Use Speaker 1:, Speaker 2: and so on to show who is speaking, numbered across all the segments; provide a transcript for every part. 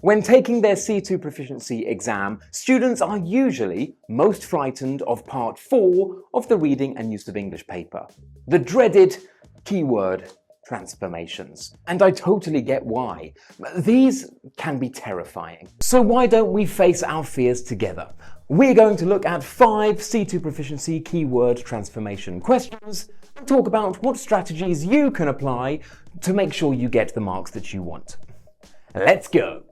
Speaker 1: When taking their C2 Proficiency exam, students are usually most frightened of part 4 of the reading and use of English paper, the dreaded keyword transformations. And I totally get why. These can be terrifying. So why don't we face our fears together? We're going to look at 5 C2 Proficiency keyword transformation questions and talk about what strategies you can apply to make sure you get the marks that you want. Let's go!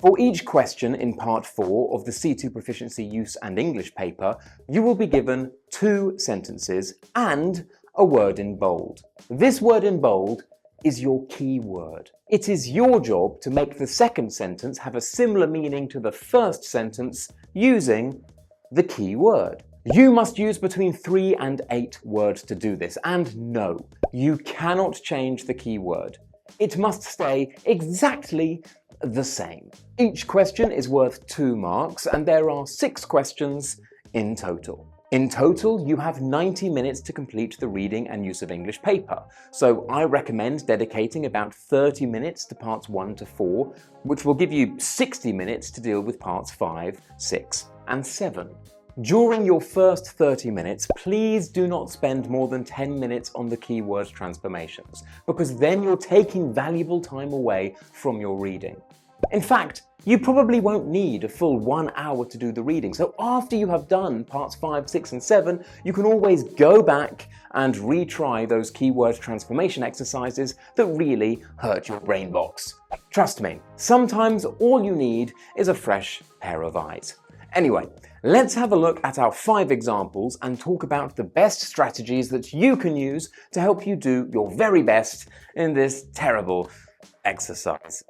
Speaker 1: For each question in part 4 of the C2 Proficiency Use and English paper, you will be given 2 sentences and a word in bold. This word in bold is your key word. It is your job to make the second sentence have a similar meaning to the first sentence using the key word. You must use between 3 and 8 words to do this, and no, you cannot change the key word. It must stay exactly the same. Each question is worth 2 marks, and there are 6 questions in total. In total, you have 90 minutes to complete the reading and use of English paper, so I recommend dedicating about 30 minutes to parts 1 to 4, which will give you 60 minutes to deal with parts 5, 6, and 7. During your first 30 minutes, please do not spend more than 10 minutes on the keyword transformations, because then you're taking valuable time away from your reading. In fact, you probably won't need a full 1 hour to do the reading, so after you have done parts 5, 6, and 7, you can always go back and retry those keyword transformation exercises that really hurt your brain box. Trust me, sometimes all you need is a fresh pair of eyes. Anyway, let's have a look at our 5 examples and talk about the best strategies that you can use to help you do your very best in this terrible exercise.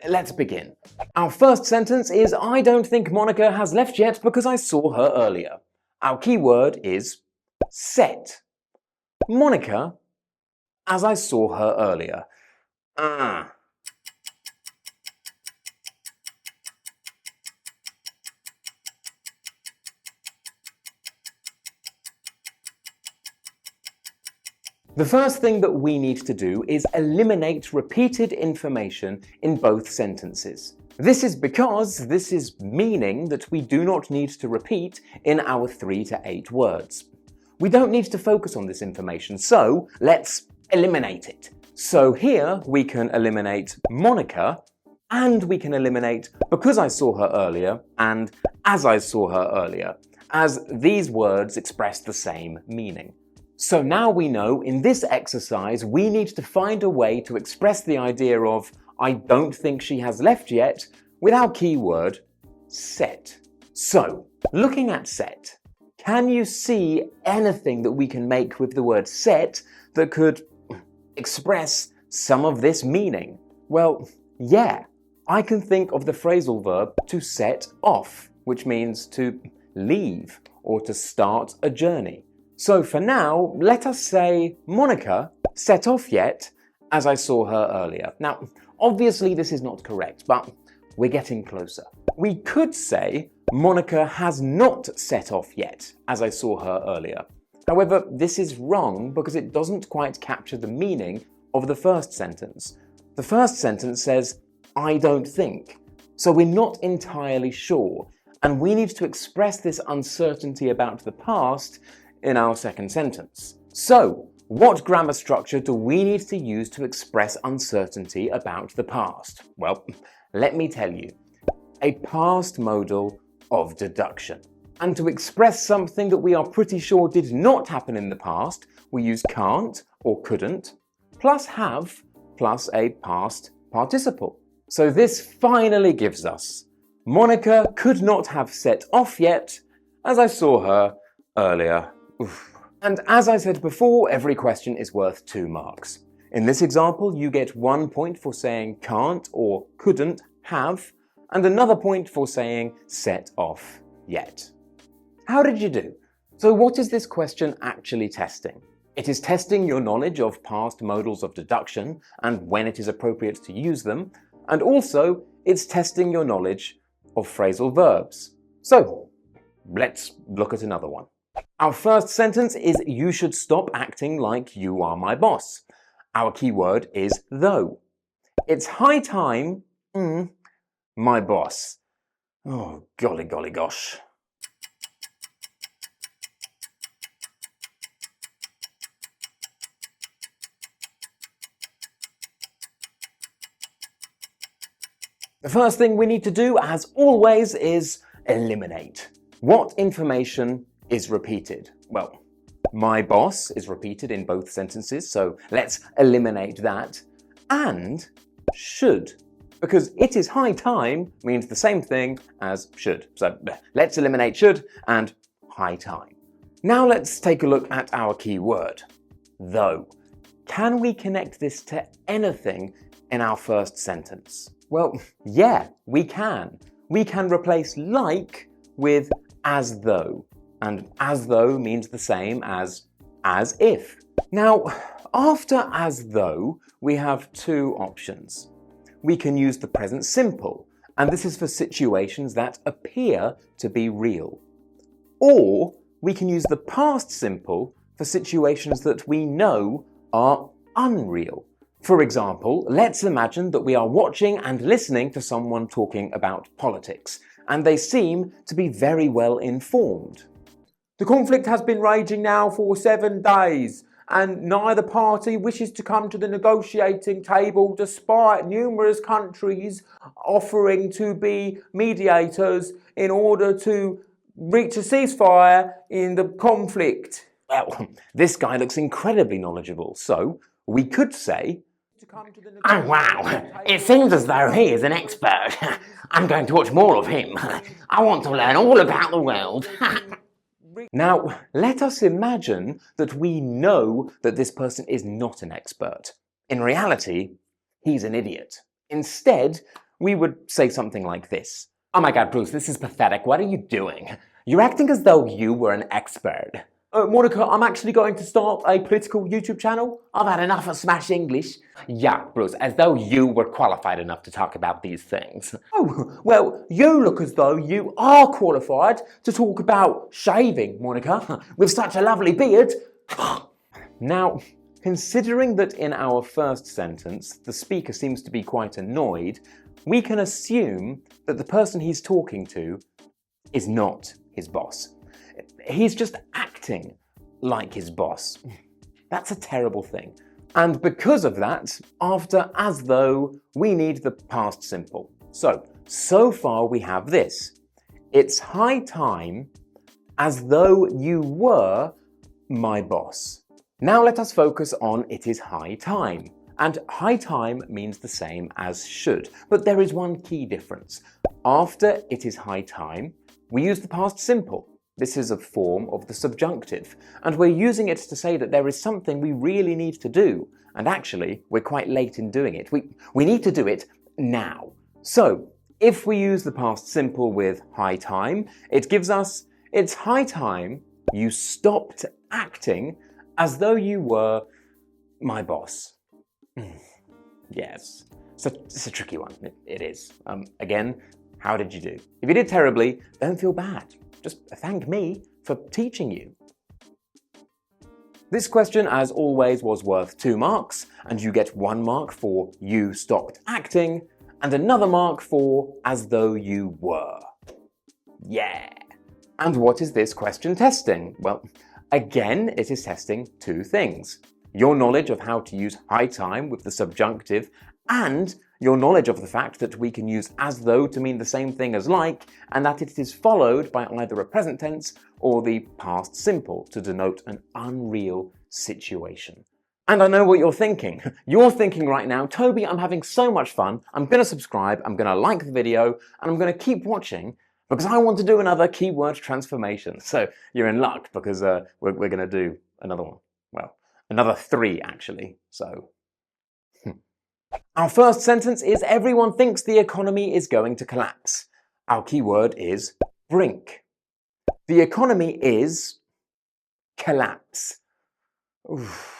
Speaker 1: Let's begin. Our first sentence is, I don't think Monica has left yet because I saw her earlier. Our key word is set. Monica, as I saw her earlier. The first thing that we need to do is eliminate repeated information in both sentences. This is because this is meaning that we do not need to repeat in our 3 to 8 words. We don't need to focus on this information, so let's eliminate it. So here we can eliminate Monica, and we can eliminate because I saw her earlier and as I saw her earlier, as these words express the same meaning. So now we know in this exercise we need to find a way to express the idea of I don't think she has left yet with our keyword set. So, looking at set, can you see anything that we can make with the word set that could express some of this meaning? Well, yeah, I can think of the phrasal verb to set off, which means to leave or to start a journey. So for now, let us say Monica set off yet as I saw her earlier. Now, obviously this is not correct, but we're getting closer. We could say Monica has not set off yet as I saw her earlier. However, this is wrong because it doesn't quite capture the meaning of the first sentence. The first sentence says, I don't think. So we're not entirely sure, and we need to express this uncertainty about the past in our second sentence. So, what grammar structure do we need to use to express uncertainty about the past? Well, let me tell you. A past modal of deduction. And to express something that we are pretty sure did not happen in the past, we use can't or couldn't, plus have, plus a past participle. So this finally gives us Monica could not have set off yet as I saw her earlier. Oof. And as I said before, every question is worth 2 marks. In this example, you get 1 point for saying can't or couldn't have, and another point for saying set off yet. How did you do? So what is this question actually testing? It is testing your knowledge of past modals of deduction and when it is appropriate to use them, and also it's testing your knowledge of phrasal verbs. So let's look at another one. Our first sentence is you should stop acting like you are my boss. Our keyword is though. It's high time, my boss. Oh, golly, golly, gosh. The first thing we need to do, as always, is eliminate. What information is repeated? Well, my boss is repeated in both sentences, so let's eliminate that. And should, because it is high time means the same thing as should. So let's eliminate should and high time. Now let's take a look at our key word, though. Can we connect this to anything in our first sentence? Well, yeah, we can. We can replace like with as though, and as though means the same as if. Now, after as though, we have two options. We can use the present simple, and this is for situations that appear to be real. Or we can use the past simple for situations that we know are unreal. For example, let's imagine that we are watching and listening to someone talking about politics, and they seem to be very well informed. The conflict has been raging now for 7 days, and neither party wishes to come to the negotiating table despite numerous countries offering to be mediators in order to reach a ceasefire in the conflict. Well, this guy looks incredibly knowledgeable, so we could say,
Speaker 2: oh wow, it seems as though he is an expert. I'm going to watch more of him. I want to learn all about the world.
Speaker 1: Now, let us imagine that we know that this person is not an expert. In reality, he's an idiot. Instead, we would say something like this.
Speaker 2: Oh my god, Bruce, this is pathetic. What are you doing? You're acting as though you were an expert.
Speaker 1: Monica, I'm actually going to start a political YouTube channel.
Speaker 2: I've had enough of smash English. Yeah, Bruce, as though you were qualified enough to talk about these things.
Speaker 1: Oh, well, you look as though you are qualified to talk about shaving, Monica, with such a lovely beard. Now, considering that in our first sentence, the speaker seems to be quite annoyed, we can assume that the person he's talking to is not his boss. He's just acting like his boss. That's a terrible thing. And because of that, after as though, we need the past simple. So far we have this. It's high time as though you were my boss. Now let us focus on it is high time. And high time means the same as should, but there is one key difference. After it is high time, we use the past simple. This is a form of the subjunctive, and we're using it to say that there is something we really need to do, and actually, we're quite late in doing it. We need to do it now. So, if we use the past simple with high time, it gives us, it's high time you stopped acting as though you were my boss. Yes, it's a tricky one, it is. Again, how did you do? If you did terribly, don't feel bad. Just thank me for teaching you. This question, as always, was worth 2 marks, and you get 1 mark for you stopped acting, and another mark for as though you were. Yeah. And what is this question testing? Well, again, it is testing 2 things. Your knowledge of how to use high time with the subjunctive, and your knowledge of the fact that we can use as though to mean the same thing as like, and that it is followed by either a present tense or the past simple to denote an unreal situation. And I know what you're thinking. You're thinking right now, Toby, I'm having so much fun, I'm going to subscribe, I'm going to like the video, and I'm going to keep watching because I want to do another keyword transformation. So you're in luck because we're going to do another one. Well, another 3 actually, so... Our first sentence is everyone thinks the economy is going to collapse. Our keyword is brink. The economy is collapse. Oof.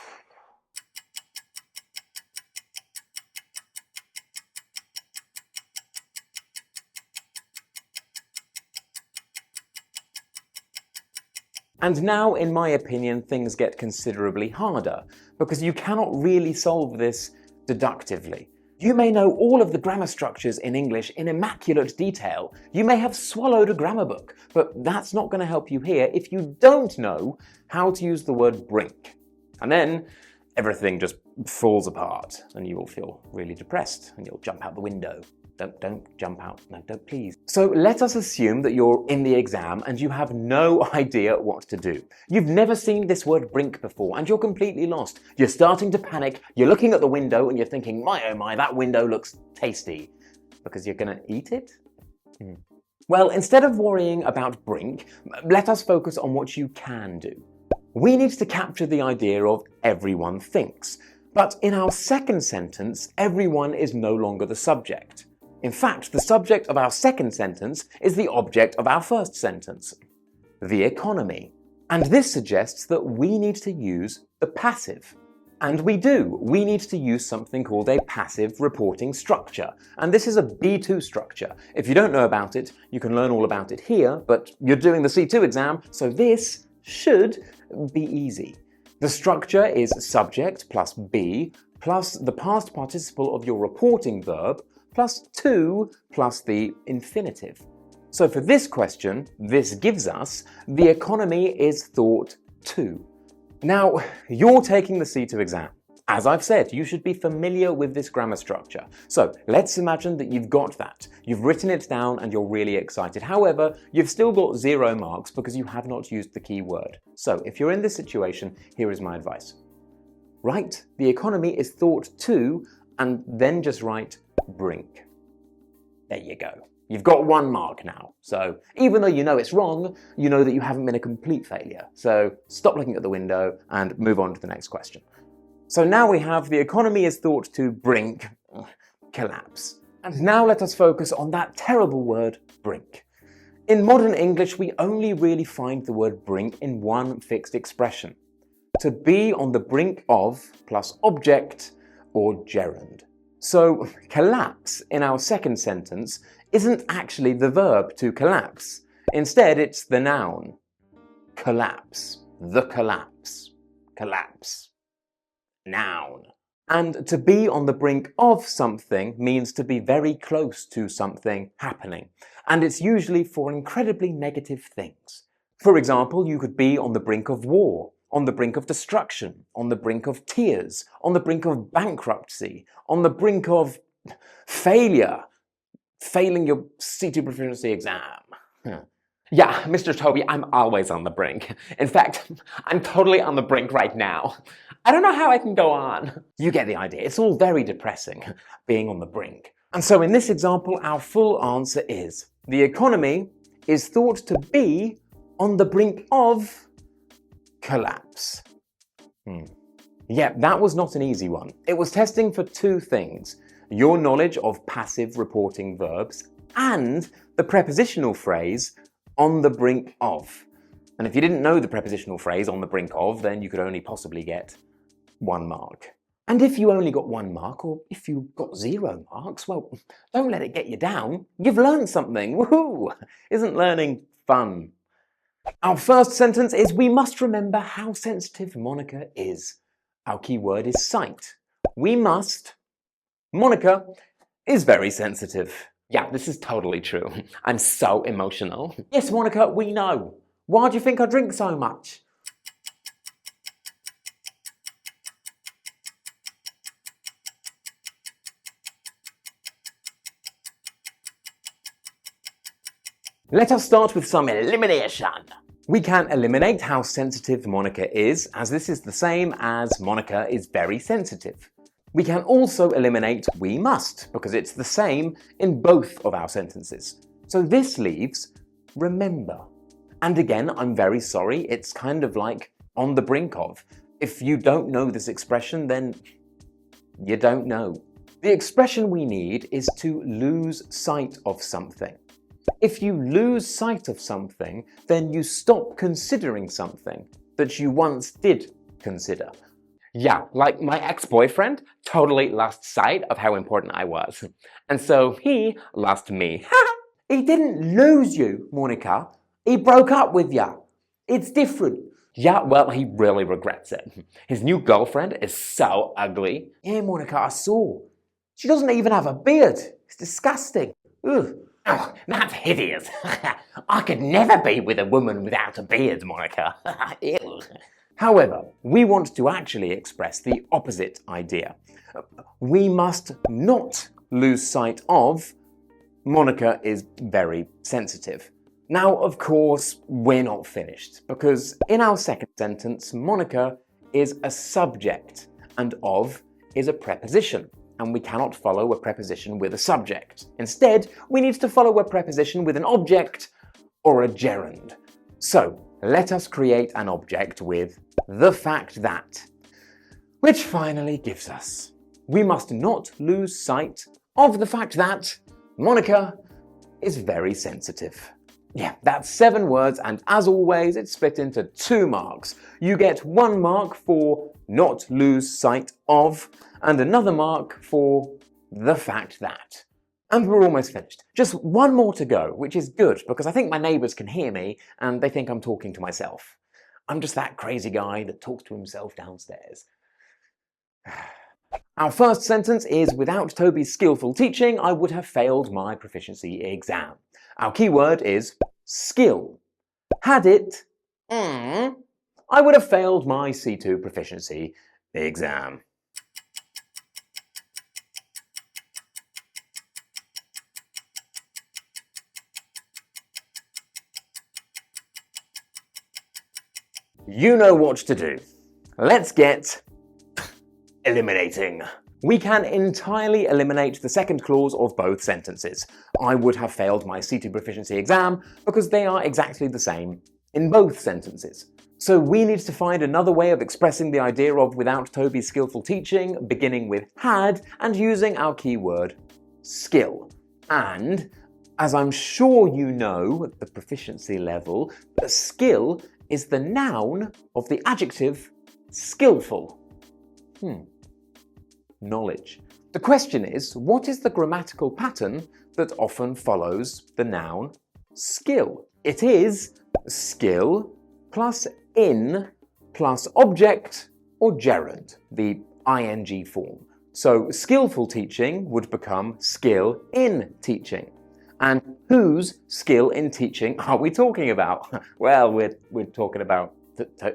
Speaker 1: And now, in my opinion, things get considerably harder because you cannot really solve this deductively. You may know all of the grammar structures in English in immaculate detail. You may have swallowed a grammar book, but that's not going to help you here if you don't know how to use the word brink. And then everything just falls apart and you will feel really depressed and you'll jump out the window. Don't jump out. No, don't please. So let us assume that you're in the exam and you have no idea what to do. You've never seen this word brink before and you're completely lost. You're starting to panic, you're looking at the window and you're thinking, my oh my, that window looks tasty. Because you're gonna eat it? Well, instead of worrying about brink, let us focus on what you can do. We need to capture the idea of everyone thinks. But in our second sentence, everyone is no longer the subject. In fact, the subject of our second sentence is the object of our first sentence, the economy. And this suggests that we need to use the passive. And we do. We need to use something called a passive reporting structure. And this is a B2 structure. If you don't know about it, you can learn all about it here, but you're doing the C2 exam, so this should be easy. The structure is subject plus be plus the past participle of your reporting verb plus to plus the infinitive. So for this question, this gives us the economy is thought to. Now, you're taking the C2 exam. As I've said, you should be familiar with this grammar structure. So let's imagine that you've got that. You've written it down and you're really excited. However, you've still got 0 marks because you have not used the key word. So if you're in this situation, here is my advice. Write the economy is thought to and then just write brink. There you go. You've got 1 mark now. So even though you know it's wrong, you know that you haven't been a complete failure. So stop looking at the window and move on to the next question. So now we have the economy is thought to brink, collapse. And now let us focus on that terrible word, brink. In modern English, we only really find the word brink in one fixed expression. To be on the brink of plus object or gerund. So collapse in our second sentence isn't actually the verb to collapse. Instead, it's the noun. Collapse, the collapse, collapse. Noun. And to be on the brink of something means to be very close to something happening. And it's usually for incredibly negative things. For example, you could be on the brink of war, on the brink of destruction, on the brink of tears, on the brink of bankruptcy, on the brink of failure, failing your C2 Proficiency exam. Yeah, Mr. Toby, I'm always on the brink. In fact, I'm totally on the brink right now. I don't know how I can go on. You get the idea. It's all very depressing, being on the brink. And so in this example, our full answer is, the economy is thought to be on the brink of collapse. Yeah, that was not an easy one. It was testing for 2 things. Your knowledge of passive reporting verbs and the prepositional phrase on the brink of. And if you didn't know the prepositional phrase on the brink of, then you could only possibly get 1 mark. And if you only got 1 mark, or if you got 0 marks, well, don't let it get you down. You've learned something. Woohoo! Isn't learning fun? Our first sentence is, we must remember how sensitive Monica is. Our key word is sight. We must. Monica is very sensitive. Yeah, this is totally true. I'm so emotional. Yes, Monica, we know. Why do you think I drink so much? Let us start with some elimination. We can eliminate how sensitive Monica is, as this is the same as Monica is very sensitive. We can also eliminate we must, because it's the same in both of our sentences. So this leaves remember. And again, I'm very sorry, it's kind of like on the brink of. If you don't know this expression, then you don't know. The expression we need is to lose sight of something. If you lose sight of something, then you stop considering something that you once did consider. Yeah, like my ex-boyfriend totally lost sight of how important I was. And so he lost me. He didn't lose you, Monica. He broke up with you. It's different. Yeah, well, he really regrets it. His new girlfriend is so ugly. Yeah, Monica, I saw. She doesn't even have a beard. It's disgusting. Ugh.
Speaker 2: Oh, that's hideous. I could never be with a woman without a beard, Monica. Ew.
Speaker 1: However, we want to actually express the opposite idea. We must not lose sight of Monica is very sensitive. Now, of course, we're not finished, because in our second sentence, Monica is a subject, and of is a preposition, and we cannot follow a preposition with a subject. Instead, we need to follow a preposition with an object or a gerund. So, let us create an object with the fact that, which finally gives us, we must not lose sight of the fact that Monica is very sensitive. Yeah, that's 7 words, and as always, it's split into 2 marks. You get 1 mark for not lose sight of, and another mark for the fact that. And we're almost finished. Just 1 more to go, which is good, because I think my neighbours can hear me, and they think I'm talking to myself. I'm just that crazy guy that talks to himself downstairs. Our first sentence is, without Toby's skillful teaching, I would have failed my proficiency exam. Our key word is skill. Had it, I would have failed my C2 Proficiency exam. You know what to do. Let's get eliminating. We can entirely eliminate the second clause of both sentences. I would have failed my C2 Proficiency exam, because they are exactly the same in both sentences. So we need to find another way of expressing the idea of without Toby's skillful teaching, beginning with had and using our key word skill. And as I'm sure you know at the proficiency level, the skill is the noun of the adjective skillful. Knowledge. The question is, what is the grammatical pattern that often follows the noun skill? It is skill plus in plus object or gerund, the ing form. So skillful teaching would become skill in teaching. And whose skill in teaching are we talking about? Well, we're talking about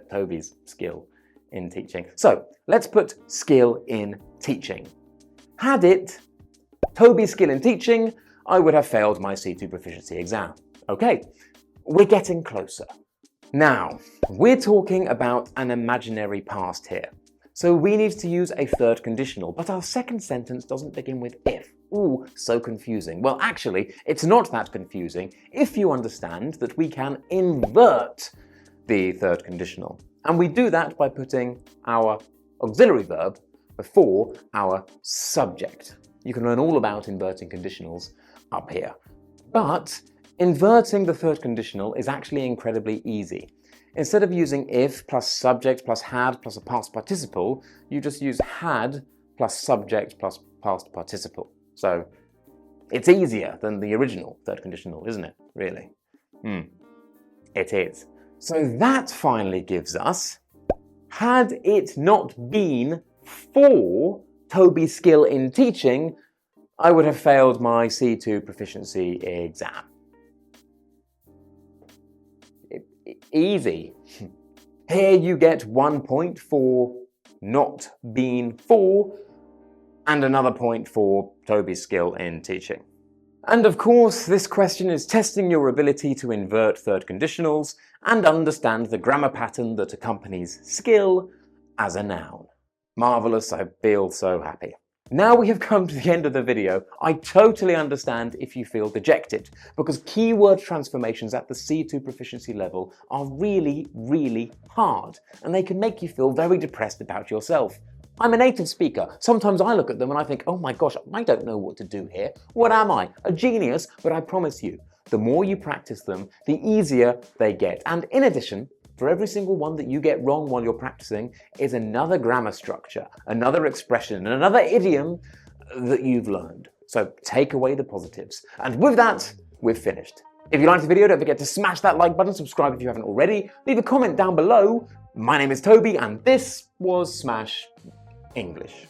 Speaker 1: Toby's skill in teaching. So let's put skill in teaching. Had it Toby's skill in teaching, I would have failed my C2 Proficiency exam. Okay, we're getting closer. Now, we're talking about an imaginary past here. So we need to use a third conditional, but our second sentence doesn't begin with if. Ooh, so confusing. Well, actually, it's not that confusing if you understand that we can invert the third conditional. And we do that by putting our auxiliary verb before our subject. You can learn all about inverting conditionals up here. But inverting the third conditional is actually incredibly easy. Instead of using if plus subject plus had plus a past participle, you just use had plus subject plus past participle. So it's easier than the original third conditional, isn't it? Really? It is. So that finally gives us, had it not been for Toby's skill in teaching, I would have failed my C2 Proficiency exam. Easy. Here you get 1 point for not being for, and another point for Toby's skill in teaching. And of course, this question is testing your ability to invert third conditionals and understand the grammar pattern that accompanies skill as a noun. Marvelous, I feel so happy. Now we have come to the end of the video, I totally understand if you feel dejected, because keyword transformations at the C2 proficiency level are really, really hard, and they can make you feel very depressed about yourself. I'm a native speaker. Sometimes I look at them and I think, oh my gosh, I don't know what to do here. What am I? A genius? But I promise you, the more you practice them, the easier they get. And in addition, for every single one that you get wrong while you're practicing is another grammar structure, another expression, and another idiom that you've learned. So take away the positives. And with that, we've finished. If you liked the video, don't forget to smash that like button, subscribe if you haven't already, leave a comment down below. My name is Toby, and this was Smash English.